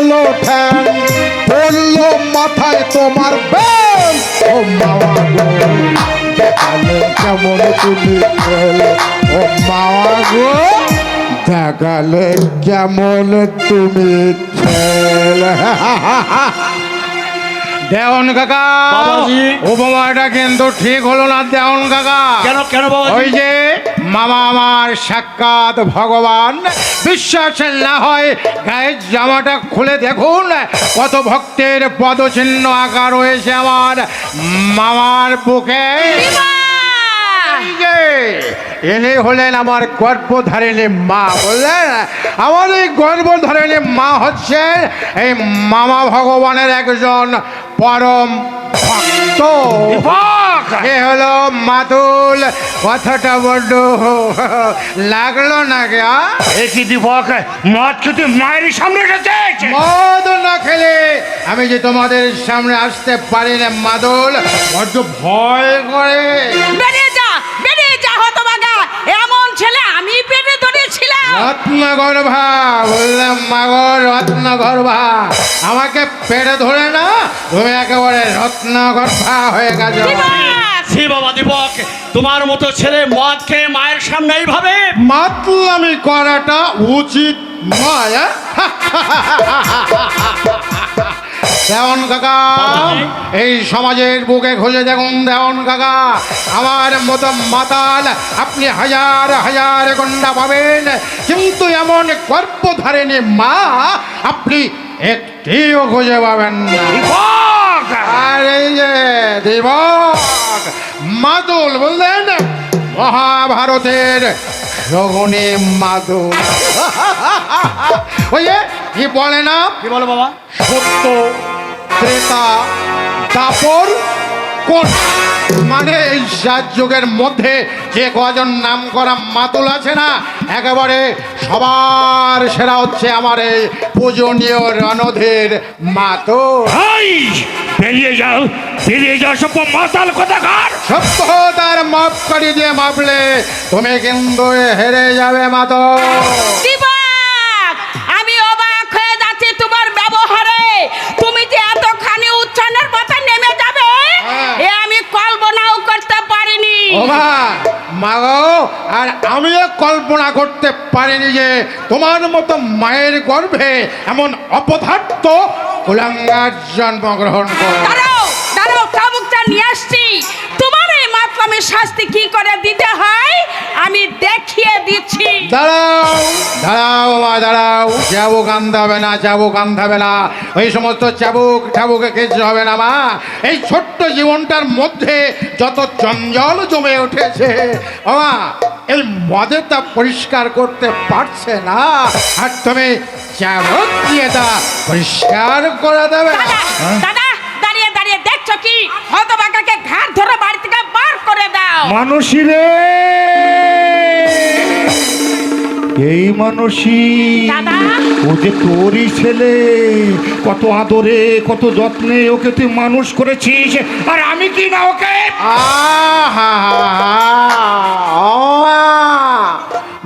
গেল ঠ্যাং পড়লো মাথায় তোমার বেল ও মামা গো দেখালে কেমন তুমি খেল ও মামা গো দেখালে কেমন তুমি খেল দেওয়ান কাকা বাবাজি। উপমাটা কিন্তু ঠিক হলো না দেওয়ান কাকা কেন কেন বাবা? ওই যে মামা আমার সাক্ষাৎ ভগবান বিশ্বাস না হয় গায়ের জামাটা খুলে দেখুন কত ভক্তের পদচিহ্ন আঁকা রয়েছে আমার মামার বুকে এই যে, ইনি হলেন আমার গর্ভধারিণী মা বললেন আমার এই গর্ভধারিণী মা হচ্ছেন এই মামা ভগবানের একজন পরম ভক্ত এ হলো মাতুল কথাটা বড্ড লাগলো না কে একই দীপক মদ খেতে মায়ের সামনে এসেছে। মদ না খেলে আমি যে তোমাদের সামনে আসতে পারি না মাদল বড্ড ভয় করে বেরিয়ে যা হতভাগা এমন ছেলে আমি পেটে ধরেছিলাম রত্নগর্ভা বললাম মাগো রত্নগর্ভা আমাকে পেটে ধরে না তুমি একেবারে রত্নগর্ভা হয়ে গেছো ছি বাবা দীপক, তোমার মতো ছেলে মদ খেয়ে মায়ের সামনে এইভাবে মাতলামি করাটা উচিত নয় দেওয়ান কাকা এই সমাজের বুকে খুঁজে দেখুন দেওয়ান কাকা আমার মতো মাতাল আপনি হাজার হাজার গন্ডা পাবেন কিন্তু এমন গর্ভধারিণী মা আপনি একটিও খুঁজে পাবেন না দীপক আর এই যে দিবক মাদুল বললেন মহাভারতের রঘুনি মাদুল ওই যে কি বলে না কি বলো বাবা? সত্য ত্রেতা দাপর কোন মানে এই 7 যুগের মধ্যে যে কজন নাম করা মাতুল আছে না একেবারে সবার সেরা হচ্ছে আমার এই পূজনীয় রণধীর মাতুল হাই বেরিয়ে যাও সব মাতাল কোথাকার। সভ্যতার মাপ করি দিয়ে মাপলে তুমি কিন্তু হেরে যাবে মাতুল দিবক আমি অবাক হয়ে যাচ্ছি তোমার ব্যবহারে তুমি যে এতখানি উচ্চারণের পথে নেমে যাবে এ আমি কল্পনাও করতে পারিনি ও মাগো আর আমিও কল্পনা করতে পারিনি যে তোমার মতো মায়ের গর্ভে এমন অপদার্থ কুলাঙ্গার জন্মগ্রহণ করে দাঁড়াও কাবুকটা নিয়ে আসছি তোমার এই মাতলামের শাস্তি কি করে দিতে হয় আমি দেখিয়ে দিচ্ছি দাঁড়াও মা দাঁড়াও চাবুক আনতে হবে না চাবুক আনতে হবে না ওই সমস্ত চাবুক ঠাবুকে কিছু হবে না মা এই ছোট্ট জীবনটার মধ্যে যত জঞ্জল জমে উঠেছে মা এই মদে তা পরিষ্কার করতে পারছে না আর তুমি চাবুক দিয়ে তা পরিষ্কার করে দেবে দাদা দাঁড়িয়ে দাঁড়িয়ে দেখছো কি হতভাগাকে ঘাট ধরে বাড়ি থেকে বার করে দাও মানুষই রে এই মানুষই দাদা ও যে তোরই ছেলে, কত আদরে কত যত্নে ওকে তুই মানুষ করেছিস আর আমি কি না ওকে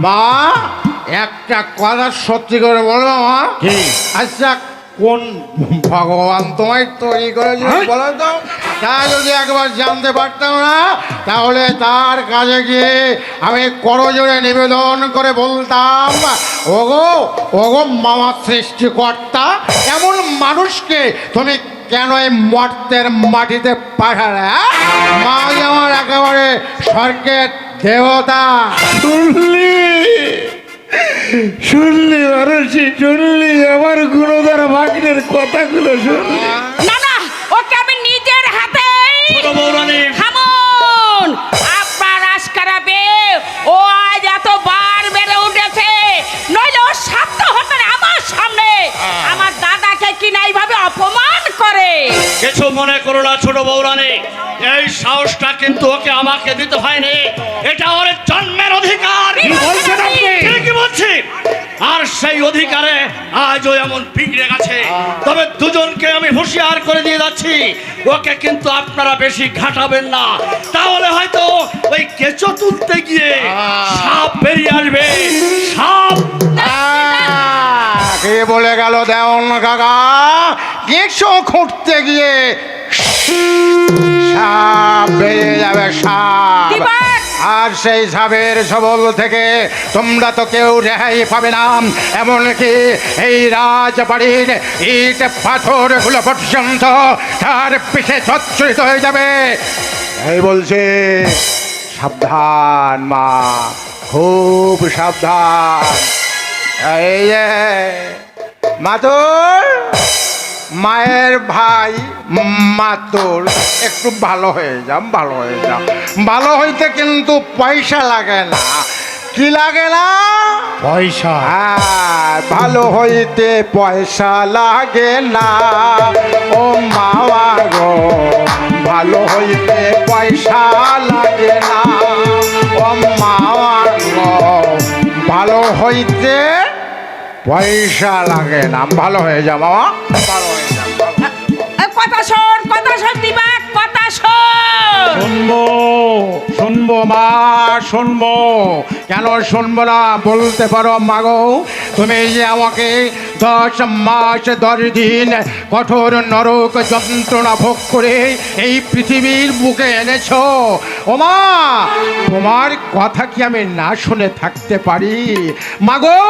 মা একটা কথা সত্যি করে বলবো মা কি? আচ্ছা কোন ভগবান তোমায় তৈরি করেছিল বলো তো তা যদি একবার জানতে পারতাম না তাহলে তার কাছে গিয়ে আমি করজোড়ে নিবেদন করে বলতাম ওগো ওগো মামা সৃষ্টিকর্তা এমন মানুষকে তুমি কেন এই মর্তের মাটিতে পাঠালে মা আমার একেবারে স্বর্গের দেবতা শুনলি মানুষই শুনলি আমার গুণধর ভাগ্নের কথাগুলো শুনলি না ওকে আমি নিজের হাতে ছোট বৌরানী থামুন আপনার আজকারাবে ও আজ এত বার বেড়ে উঠেছে নইলে ও শান্ত হতো না আমার সামনে আমার দাদাকে কিনা এইভাবে অপমান করে কিছু মনে করো না ছোট বৌরানী, এই সাহসটা কিন্তু ওকে আমাকে দিতে হয়নি, এটা ওর জন্মের অধিকার। কি বলছেন আপনি? কি বলছি? আর সেই অধিকারে আজও এমন বিগড়ে গেছে। তবে দুজনকে আমি হুঁশিয়ার করে দিয়ে যাচ্ছি, ওকে কিন্তু আপনারা বেশি ঘাটাবেন না, তাহলে হয়তো ওই কেঁচো তুলতে গিয়ে সাপ বেরিয়ে আসবে। সাপ কে বলে চলে গেল দেওন কাকা কিছু খুঁটতে গিয়ে সাপ বেরিয়ে যাবে সাপ দিবাক! আর সেই সাপের ছবল থেকে তোমরা তো কেউ রেহাই পাবে না এমনকি এই রাজবাড়ির ইট পাথরগুলো পর্যন্ত তার পিঠে চচ্চরিত হয়ে যাবে এই বলছে সাবধান মা খুব সাবধান এই যে মাতুর মায়ের ভাই মাতুর একটু ভালো হয়ে যাও ভালো হয়ে যাও ভালো হইতে কিন্তু পয়সা লাগে না কি লাগে না পয়সা হ্যাঁ ভালো হইতে পয়সা লাগে না ও মাওয়া গো ভালো হইতে পয়সা লাগে না ও মাওয়া গো ভালো হইতে পয়সা লাগে না ভালো হয়ে যা বাবা ভালো হয়ে যা কথা শোন দিবাক, কথা শোন। শুনবো শুনবো মা শুনবো কেন শুনবো না বলতে পারো মাগো তুমি যে আমাকে 10 মাস 10 দিন কঠোর নরক যন্ত্রণা ভোগ করে এই পৃথিবীর বুকে এনেছো ও মা তোমার কথা কি আমি না শুনে থাকতে পারি মাগো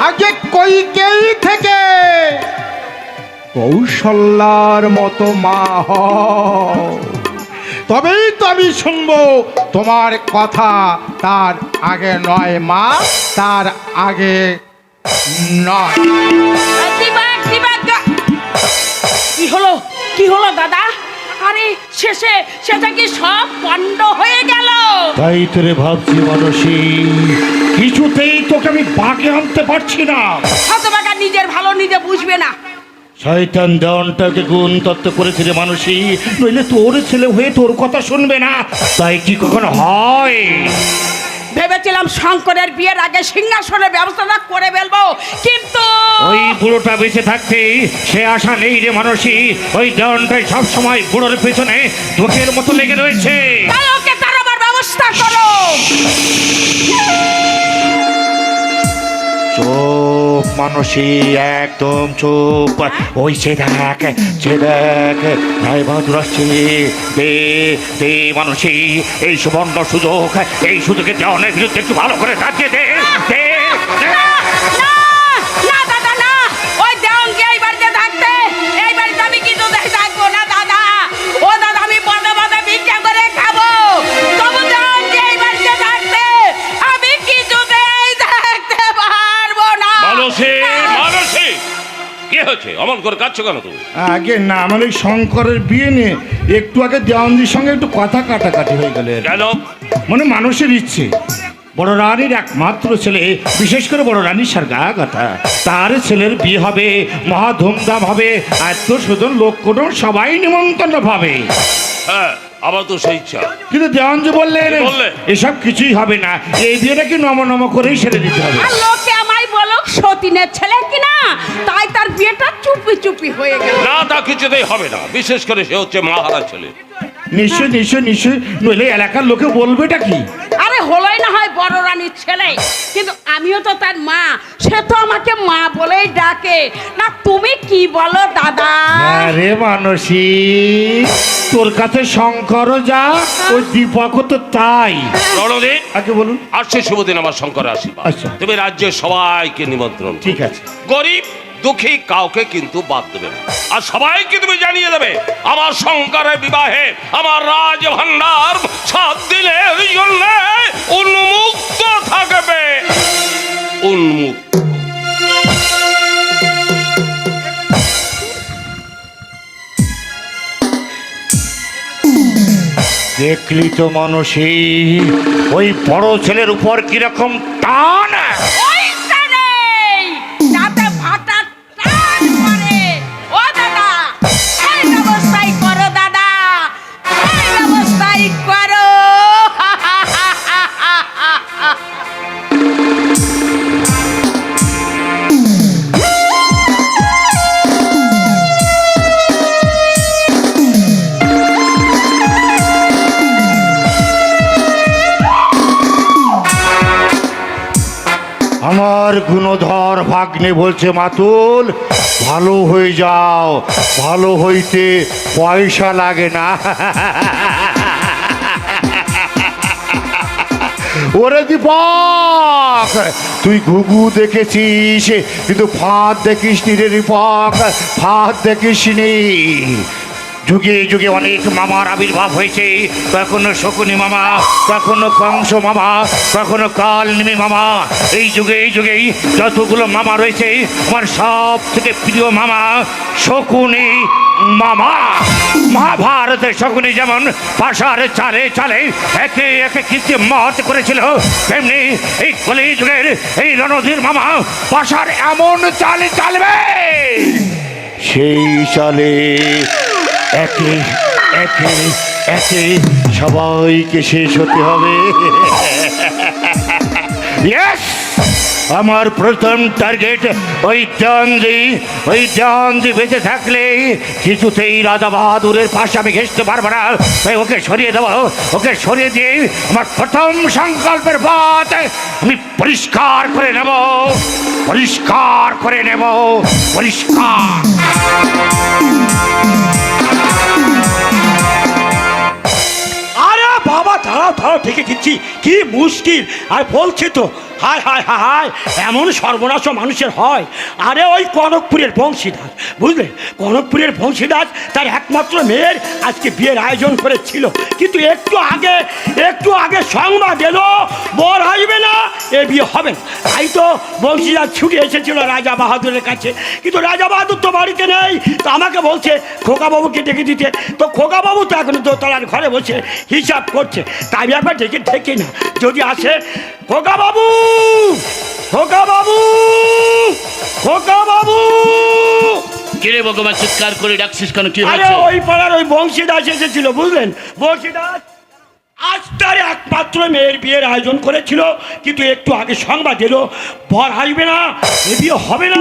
আগে কইকেই থেকে কৌশল্যার মতো মা হও তবেই তো আমি শুনবো তোমার কথা তার আগে নয় মা তার আগে নয় দিবাক, কি হলো দাদা? আরে শেষে কি সব পণ্ড হয়ে গেল? তাই তোরে ভাবছি মানসী কিছুতেই তোকে আমি বাঁকে আনতে পারছি না হতভাগা নিজের ভালো নিজে বুঝবে না। শয়তান দেওয়ানটাকে গুণ তত্ত্ব করেছে রে মানুষই নইলে তোর ছেলে হয়ে তোর কথা শুনবে না তাই কি কখনো হয় ভেবেছিলাম শঙ্করের বিয়ের আগে সিংহাসনের ব্যবস্থাটা করে ফেলবো কিন্তু ওই বুড়োটা বেঁচে থাকতে সে আশা নেই রে মানুষই ওই দেওয়ানটাই সবসময় বুড়োর পেছনে চোখের মতো লেগে রয়েছে তাই ওকে তার আবার ব্যবস্থা করো। চুপ মানসী একদম চুপ ওই সে দেখ ভাই বাহাদুর আসছে দে দে মানসী এই সুবর্ণ সুযোগ এই সুযোগে দেওয়ানের বিরুদ্ধে একটু ভালো করে কাটিয়ে দে দে না দাদা না, ওই দেওয়ানকে এই বাড়িতে থাকতে, এই বাড়িতে আমি কিছুতেই থাকবো না দাদা। ও দাদা আমি পদে পদে ভিক্ষা করে খাবো, তবু দেওয়ানকে এই বাড়িতে থাকতে আমি কিছুতেই থাকতে পারবো না। মানসী কি হচ্ছে অমন করে কাঁদছো কেন তুমি? আগে না মানে শঙ্করের বিয়ে নিয়ে একটু আগে দেওয়ানজির সঙ্গে একটু কথা কাটাকাটি হয়ে গেল কেন? মানে মানুষের ইচ্ছে বড় রানীর একমাত্র ছেলে বিশেষ করে বড় রানীর সারগাগতা তার ছেলের বিয়ে হবে মহা ধুমধাম হবে আত্মস্বজন লোক কুটুম সবাই নিমন্ত্রণ পাবে হ্যাঁ আমার তো সেই ইচ্ছা। কিন্তু দেওয়ানজি বললেন বললে? এসব কিছুই হবে না এই বিয়েটা কি নম করেই সেরে দিতে হবে আর লোকে আমায় বলুক সতীনের ছেলে কিনা, তাই তার বিয়েটা চুপি হয়ে গেল। না তা কিছুতেই হবে না, বিশেষ করে সে হচ্ছে মহারাজ ছেলে। নিশ্চয় নইলে এলাকার লোকে বলবেটা কি আরে হলোই না হয় বড় রানীর ছেলে, কিন্তু আমিও তো তার মা, সে তো আমাকে মা বলেই ডাকে না। তুমি কি বলো দাদা? আরে মানসী তোর কাছে শঙ্করও যা ওই দীপকও তো তাই রণদীপ আগে বলুন আসছে শুভদিন আমার শঙ্করের আশীর্বাদ। আচ্ছা। তুমি রাজ্যের সবাইকে নিমন্ত্রণ করো। ঠিক আছে গরিব দুঃখী কাউকে কিন্তু বাদ দেবে না, আর সবাইকে তুমি জানিয়ে দেবে আমার শঙ্করের বিবাহে আমার রাজ ভান্ডার 7 দিনের জন্য উন্মুক্ত থাকবে। উন্মুক্ত। দেখলি তো মানসী ওই বড় ছেলের উপর কিরকম টান ওইখানেই যাতে ভাটা টান করে। ও দাদা এই ব্যবস্থাই করো দাদা, এই ব্যবস্থাই করো। আমার গুণধর ভাগ্নে বলছে মাতুল ভালো হয়ে যাও, ভালো হইতে পয়সা লাগে না। ওরে দীপক, তুই ঘুঘু দেখেছিস কিন্তু ফাঁদ দেখিস নি রে দীপক, ফাঁদ দেখিস নি। যুগে যুগে অনেক মামার আবির্ভাব হয়েছে, কখনো শকুনি মামা, কখনো কংস মামা, কখনো কালনেমি মামা। এই যুগেই যতগুলো মামা রয়েছে আমার সব থেকে প্রিয় মামা শকুনি মামা। মহাভারতের শকুনি যেমন পাশার চালে চালে একে একে কৃত্রিম মত করেছিল, তেমনি এই কলিযুগের এই রণধীর মামা পাশার এমন চালে চালবে, সেই চালে একে একে একে সবাইকে শেষ হতে হবে। ইয়েস, আমার প্রথম টার্গেট ওই ডান্দি বেঁচে থাকলে কিছুতেই রাজা বাহাদুরের পাশে আমি ঘেঁষতে পারবো না। তাই ওকে সরিয়ে দেবো, ওকে সরিয়ে দিয়ে আমার প্রথম সংকল্পের পথ আমি পরিষ্কার করে নেব, পরিষ্কার করে নেব, পরিষ্কার। বাবা দাঁড়াও দাঁড়াও, দেখে দিচ্ছি কি মুশকিল। আর বলছি তো, হায় হায় হায় হায়, এমন সর্বনাশ মানুষের হয়। আরে ওই কনকপুরের বংশীদাস, বুঝলে, কনকপুরের বংশীদাস তার একমাত্র মেয়ের আজকে বিয়ের আয়োজন করেছিল, কিন্তু একটু আগে সংবাদ এলো বর আসবে না, এ বিয়ে হবে না। তাই তো বংশীদাস ছুটে এসেছিল রাজা বাহাদুরের কাছে, কিন্তু রাজা বাহাদুর তো বাড়িতে নেই। তো আমাকে বলছে খোকাবাবুকে ডেকে দিতে, তো খোকাবাবু তো এখন দোতলার ঘরে বসে হিসাব করছে। তাই একবার ডেকে না, যদি আসে। খোকাবাবু, খোকাবাবু, খোকাবাবু। কিরে ভগবান, চিৎকার করে ডাকছিস কেন? কি আরে হয়েছে? ওই পাড়ার ওই বংশীদাস এসেছিল, বুঝলেন, বংশীদাস আজ তার একমাত্র মেয়ের বিয়ের আয়োজন করেছিল, কিন্তু একটু আগে সংবাদ এলো বর আসবে না, এ বিয়ে হবে না।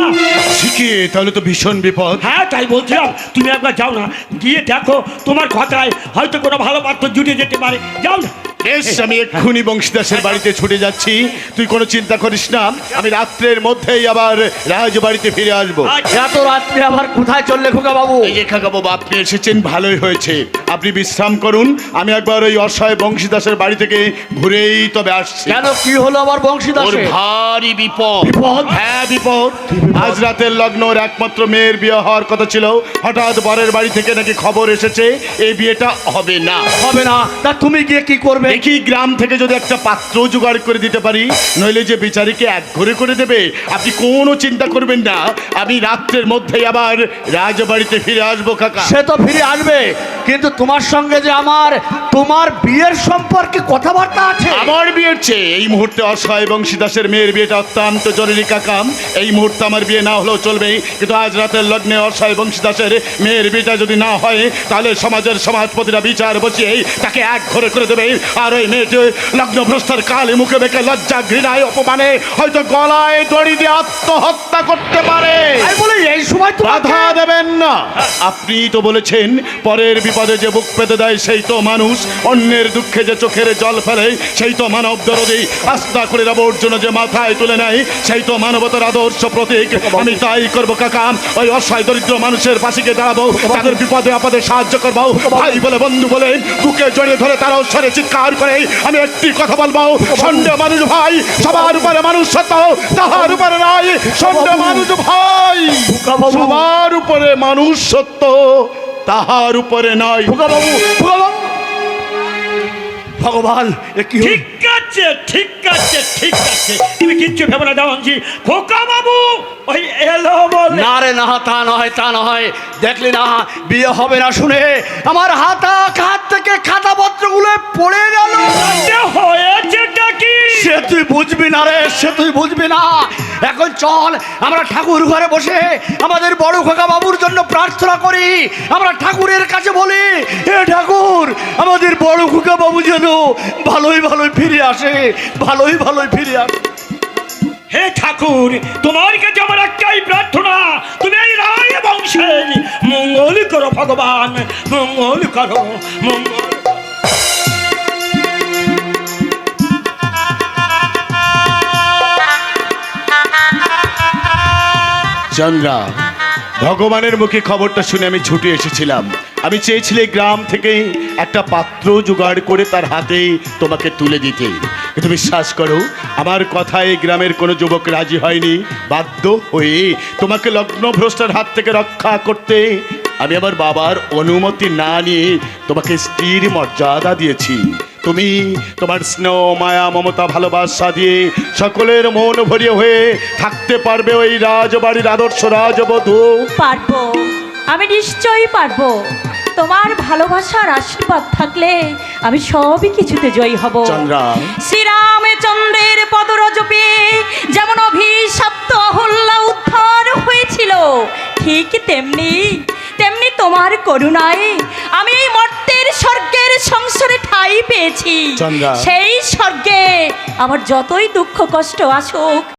ঠিকই, তাহলে তো ভীষণ বিপদ। হ্যাঁ, তাই বলছিলাম তুমি একবার যাও না, গিয়ে দেখো, তোমার কথায় হয়তো কোনো ভালো পাত্র জুটে যেতে পারে, যাও না। বেশ, আমি এক্ষুনি বংশীদাসের বাড়িতে ছুটে যাচ্ছি, তুই কোনো চিন্তা করিস না, আমি রাত্রের মধ্যেই আবার রাজবাড়িতে ফিরে আসবো। এত রাত্রে আবার কোথায় চললে খোকা বাবু? এই যে কাকা বাবু, আপনি এসেছেন ভালোই হয়েছে, আপনি বিশ্রাম করুন, আমি একবার ওই অসহায় বংশীদাসের বাড়ি থেকে ঘুরেই তবে আসছি। কেন, কি হলো আবার বংশীদাস? ওর ভারী বিপদ। বিপদ? হ্যাঁ বিপদ। আজ রাতের লগ্ন ওর একমাত্র মেয়ের বিয়ে হওয়ার কথা ছিল, হঠাৎ বরের বাড়ি থেকে নাকি খবর এসেছে এই বিয়েটা হবে না। হবে না? তা তুমি গিয়ে কি করবে? দেখি গ্রাম থেকে যদি একটা পাত্র জোগাড় করে দিতে পারি, নইলে যে বিচারীকে এক ঘরে করে দেবে। আপনি কোনো চিন্তা করবেন না, আমি রাত্রের মধ্যেই আবার রাজবাড়িতে ফিরে আসবো কাকা। সে তো ফিরে আসবে, কিন্তু তোমার সঙ্গে যে তোমার বিয়ের সম্পর্কে কথাবার্তা আছে। আমার বিয়ের চেয়ে এই মুহূর্তে অসহায় বংশীদাসের মেয়ের বিয়েটা অত্যন্ত জরুরি কাকাম। এই মুহূর্তে আমার বিয়ে না হলেও চলবে, কিন্তু আজ রাতের লগ্নে অসহায় বংশীদাসের মেয়ের বিয়েটা যদি না হয়, তাহলে সমাজের সমাজপতিরা বিচার বসিয়ে তাকে এক ঘরে করে দেবে। আর ওই মেয়েটি লগ্নভ্রষ্টার কালে মুখে বেঁকে লজ্জা ঘৃণায় অপমানে হয়তো গলায় দড়ি দিয়ে আত্মহত্যা করতে পারে। বলে এই সময় তো বাধা দেবেন না। আপনি তো বলেছেন পরের বিপদে যে বুক পেতে দেয় সেই তো মানুষ, অন্যের দুঃখে যে চোখের জল ফেলে সেই তো মানব দরদি, আস্থা করে আবর্জনা যে মাথায় তুলে নেয় সেই তো মানবতার আদর্শ প্রতীক। আমি তাই করবো কাকা, ওই অসহায় দরিদ্র মানুষের পাশে গিয়ে দাঁড়াবো, তাদের বিপদে আপদে সাহায্য করবো, ভাই বলে বন্ধু বলে বুকে জড়িয়ে ধরে তারা স্বরে চিৎকার করে আমি একটি কথা বলবো, সন্দেহ মানুষ ভাই, সবার উপরে মানুষ সত্য, তাহার উপরে নয়। সন্দেহ মানুষ ভাই, সবার উপরে মানুষ সত্য, তাহার উপরে নয়। ভগবান, ঠিক আছে ঠিক আছে ঠিক আছে, তুমি কিচ্ছু ভেবো না দেওয়ানজি। খোকা বাবু ওই এলো বলে। না রে না, তা নয় তা নয়, দেখলি না বিয়ে হবে না শুনে আমার হাত থেকে খাতাপত্রগুলো পড়ে গেল। হয়েছেটা কি? সে তুই বুঝবি না রে, সে তুই বুঝবি না। এখন চল আমরা ঠাকুর ঘরে বসে আমাদের বড় খোকা বাবুর জন্য প্রার্থনা করি। আমরা ঠাকুরের কাছে বলি, হে ঠাকুর, আমাদের বড় খোকা বাবু যেন ভালোই ভালোই ফিরে আসে, ভালোই ভালোই ফিরে আসে। হে ঠাকুর, তোমার কাছে আমার একটাই প্রার্থনা, তুমি এই রায় বংশের মঙ্গল করো ভগবান, মঙ্গল করো, মঙ্গল। চন্দ্রা, ভগবানের মুখে খবরটা শুনে আমি ছুটে এসেছিলাম। আমি চেয়েছিলাম এই গ্রাম থেকে একটা পাত্র জোগাড় করে তার হাতে তোমাকে তুলে দিতে, কিন্তু বিশ্বাস করো আমার কথায় এই গ্রামের কোনো যুবক রাজি হয়নি। বাধ্য হয়ে তোমাকে লগ্নভ্রষ্টার হাত থেকে রক্ষা করতে আমি আমার বাবার অনুমতি না নিয়ে তোমাকে স্ত্রীর মর্যাদা দিয়েছি। তুমি তোমার স্নেহ, মায়া, মমতা, ভালোবাসা দিয়ে সকলের মন ভরিয়ে হয়ে থাকতে পারবে ওই রাজবাড়ির আদর্শ রাজবধূ। পারবো, আমি নিশ্চয়ই পারবো। তোমার ভালোবাসার আশীর্বাদ থাকলে আমি সবই কিছুতে জয়ী হব। চন্দ্রা, শ্রীরামচন্দ্রের পদরজ পেয়ে যেমন অভিশপ্ত অহল্যা উদ্ধার হয়েছিল, ঠিক তেমনি তেমনি তোমার করুণায় আমি এই মর্তের স্বর্গের সংসারে ঠাঁই পেয়েছি। চন্দ্রা। সেই স্বর্গে আমার যতই দুঃখ কষ্ট আসুক